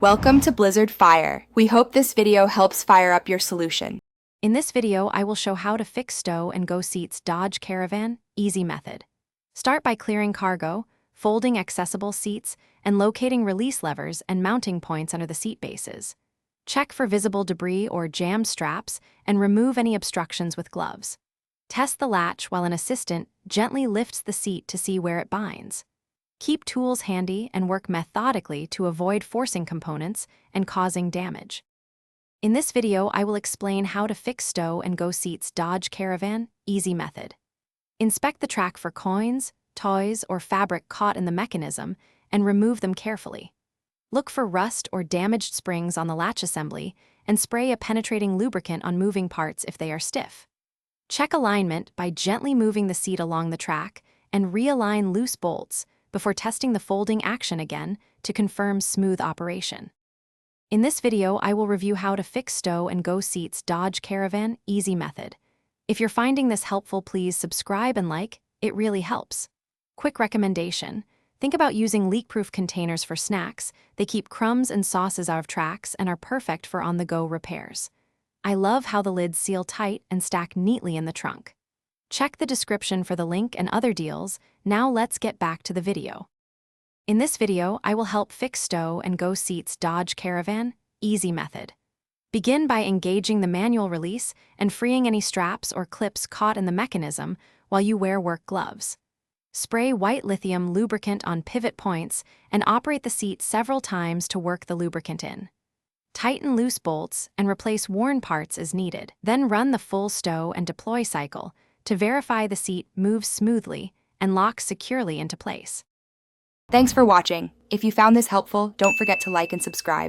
Welcome to Blizzard Fire. We hope this video helps fire up your solution. In this video, I will show how to fix Stow and Go seats Dodge Caravan easy method. Start by clearing cargo, folding accessible seats, and locating release levers and mounting points under the seat bases. Check for visible debris or jammed straps and remove any obstructions with gloves. Test the latch while an assistant gently lifts the seat to see where it binds. Keep tools handy and work methodically to avoid forcing components and causing damage. In this video, I will explain how to fix Stow and Go seats Dodge Caravan easy method. Inspect the track for coins, toys, or fabric caught in the mechanism and remove them carefully. Look for rust or damaged springs on the latch assembly and spray a penetrating lubricant on moving parts if they are stiff. Check alignment by gently moving the seat along the track and realign loose bolts before testing the folding action again to confirm smooth operation. In this video, I will review how to fix Stow and Go seats Dodge Caravan easy method. If you're finding this helpful, please subscribe and like, it really helps. Quick recommendation: think about using leak-proof containers for snacks. They keep crumbs and sauces out of tracks and are perfect for on-the-go repairs. I love how the lids seal tight and stack neatly in the trunk. Check the description for the link and other deals. Now let's get back to the video. In this video, I will help fix Stow and Go seats Dodge Caravan easy method. Begin by engaging the manual release and freeing any straps or clips caught in the mechanism while you wear work gloves. Spray white lithium lubricant on pivot points and operate the seat several times to work the lubricant in. Tighten loose bolts and replace worn parts as needed. Then run the full stow and deploy cycle to verify the seat moves smoothly and locks securely into place. Thanks for watching. If you found this helpful, don't forget to like and subscribe.